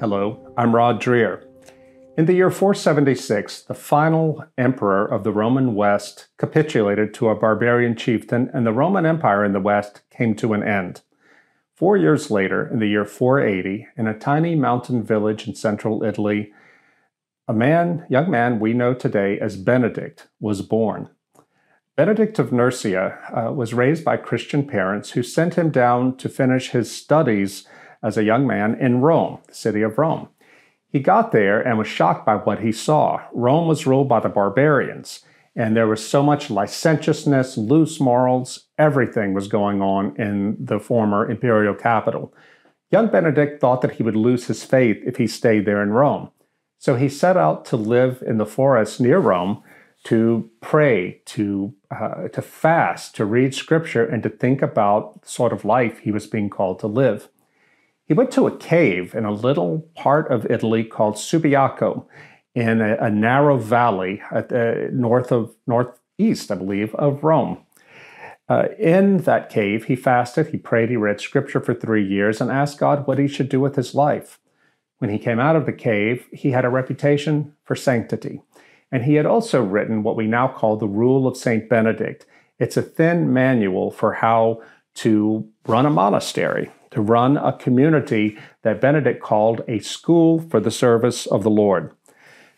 Hello, I'm Rod Dreher. In the year 476, the final emperor of the Roman West capitulated to a barbarian chieftain, and the Roman Empire in the West came to an end. 4 years later, in the year 480, in a tiny mountain village in central Italy, a young man we know today as Benedict was born. Benedict of Nursia was raised by Christian parents who sent him down to finish his studies as a young man in Rome, the city of Rome. He got there and was shocked by what he saw. Rome was ruled by the barbarians, and there was so much licentiousness, loose morals, everything was going on in the former imperial capital. Young Benedict thought that he would lose his faith if he stayed there in Rome. So he set out to live in the forest near Rome, to pray, to fast, to read scripture, and to think about the sort of life he was being called to live. He went to a cave in a little part of Italy called Subiaco, in a narrow valley at the northeast, I believe, of Rome. In that cave, he fasted, he prayed, he read scripture for 3 years, and asked God what he should do with his life. When he came out of the cave, he had a reputation for sanctity. And he had also written what we now call the Rule of St. Benedict. It's a thin manual for how to run a monastery, to run a community that Benedict called a school for the service of the Lord.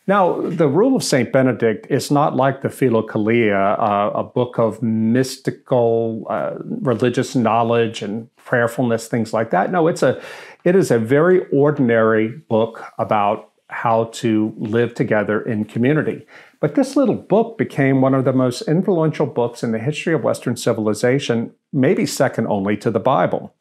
Now, the Rule of St. Benedict is not like the Philokalia, a book of mystical religious knowledge and prayerfulness, things like that. No, it is a very ordinary book about how to live together in community. But this little book became one of the most influential books in the history of Western civilization, maybe second only to the Bible.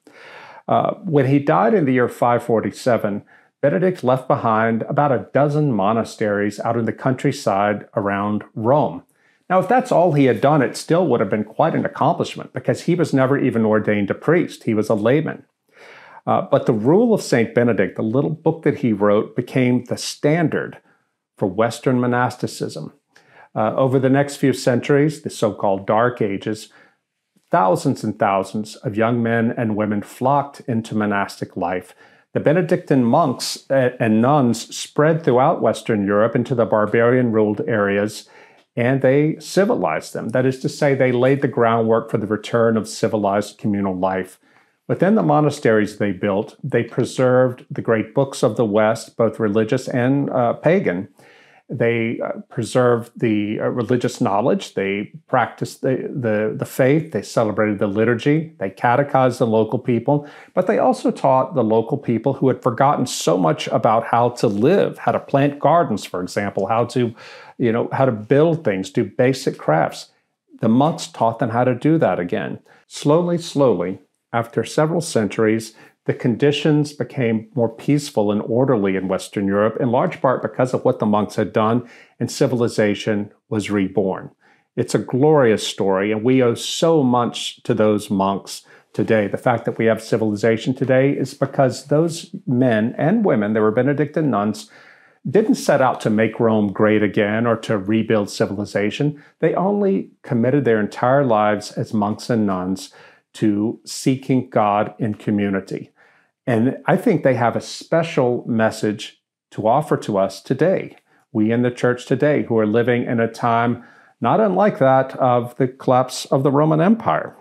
When he died in the year 547, Benedict left behind about a dozen monasteries out in the countryside around Rome. Now, if that's all he had done, it still would have been quite an accomplishment because he was never even ordained a priest. He was a layman. But the Rule of St. Benedict, the little book that he wrote, became the standard for Western monasticism. Over the next few centuries, the so-called Dark Ages, thousands and thousands of young men and women flocked into monastic life. The Benedictine monks and nuns spread throughout Western Europe into the barbarian-ruled areas, and they civilized them. That is to say, they laid the groundwork for the return of civilized communal life. Within the monasteries they built, they preserved the great books of the West, both religious and pagan. They preserved the religious knowledge. They practiced the faith. They celebrated the liturgy. They catechized the local people. But they also taught the local people who had forgotten so much about how to live, how to plant gardens, for example, how to build things, do basic crafts. The monks taught them how to do that again. Slowly, after several centuries, the conditions became more peaceful and orderly in Western Europe, in large part because of what the monks had done, and civilization was reborn. It's a glorious story, and we owe so much to those monks today. The fact that we have civilization today is because those men and women, they were Benedictine nuns, didn't set out to make Rome great again or to rebuild civilization. They only committed their entire lives as monks and nuns to seeking God in community. And I think they have a special message to offer to us today, we in the church today who are living in a time not unlike that of the collapse of the Roman Empire.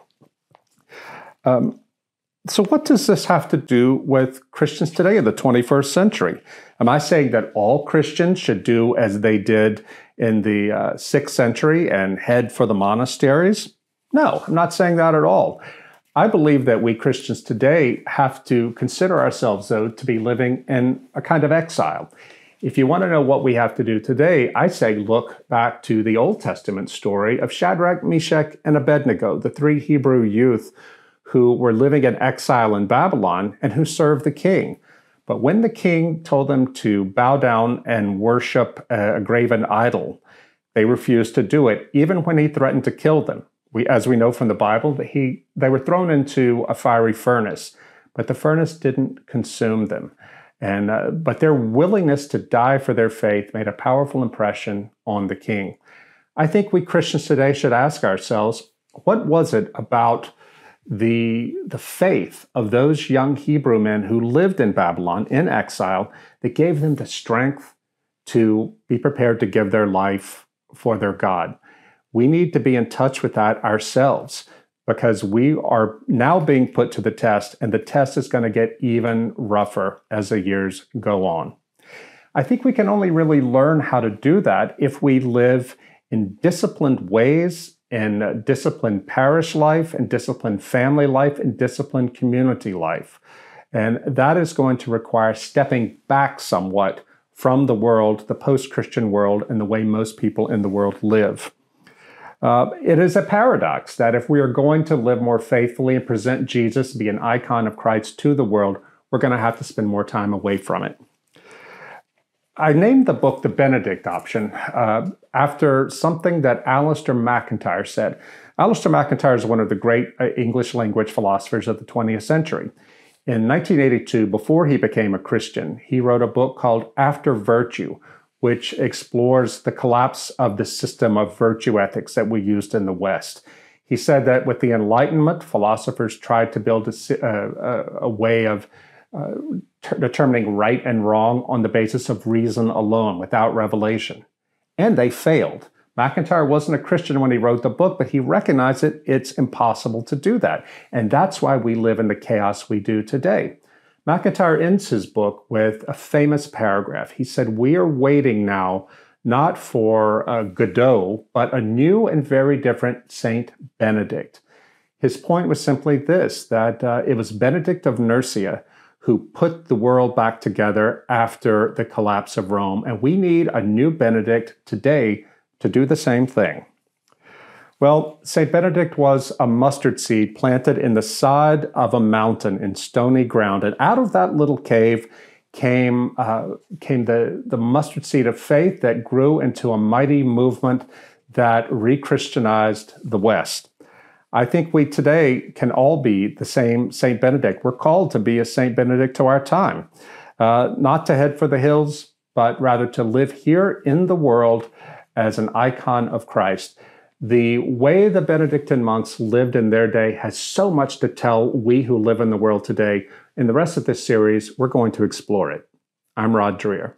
So what does this have to do with Christians today in the 21st century? Am I saying that all Christians should do as they did in the 6th century and head for the monasteries? No, I'm not saying that at all. I believe that we Christians today have to consider ourselves, though, to be living in a kind of exile. If you want to know what we have to do today, I say look back to the Old Testament story of Shadrach, Meshach, and Abednego, the 3 Hebrew youth who were living in exile in Babylon and who served the king. But when the king told them to bow down and worship a graven idol, they refused to do it, even when he threatened to kill them. As we know from the Bible, they were thrown into a fiery furnace, but the furnace didn't consume them. But their willingness to die for their faith made a powerful impression on the king. I think we Christians today should ask ourselves, what was it about the faith of those young Hebrew men who lived in Babylon in exile that gave them the strength to be prepared to give their life for their God. We need to be in touch with that ourselves, because we are now being put to the test, and the test is going to get even rougher as the years go on. I think we can only really learn how to do that if we live in disciplined ways, in disciplined parish life, in disciplined family life, in disciplined community life. And that is going to require stepping back somewhat from the world, the post-Christian world, and the way most people in the world live. It is a paradox that if we are going to live more faithfully and present Jesus, be an icon of Christ to the world, we're going to have to spend more time away from it. I named the book The Benedict Option after something that Alistair MacIntyre said. Alistair MacIntyre is one of the great English language philosophers of the 20th century. In 1982, before he became a Christian, he wrote a book called After Virtue, which explores the collapse of the system of virtue ethics that we used in the West. He said that with the Enlightenment, philosophers tried to build a way of determining right and wrong on the basis of reason alone, without revelation. And they failed. MacIntyre wasn't a Christian when he wrote the book, but he recognized that it's impossible to do that. And that's why we live in the chaos we do today. MacIntyre ends his book with a famous paragraph. He said, "We are waiting now not for Godot, but a new and very different Saint Benedict." His point was simply this, that it was Benedict of Nursia who put the world back together after the collapse of Rome, and we need a new Benedict today to do the same thing. Well, St. Benedict was a mustard seed planted in the side of a mountain in stony ground, and out of that little cave came the mustard seed of faith that grew into a mighty movement that re-Christianized the West. I think we today can all be the same St. Benedict. We're called to be a St. Benedict to our time, not to head for the hills, but rather to live here in the world as an icon of Christ. The way the Benedictine monks lived in their day has so much to tell we who live in the world today. In the rest of this series, we're going to explore it. I'm Rod Dreher.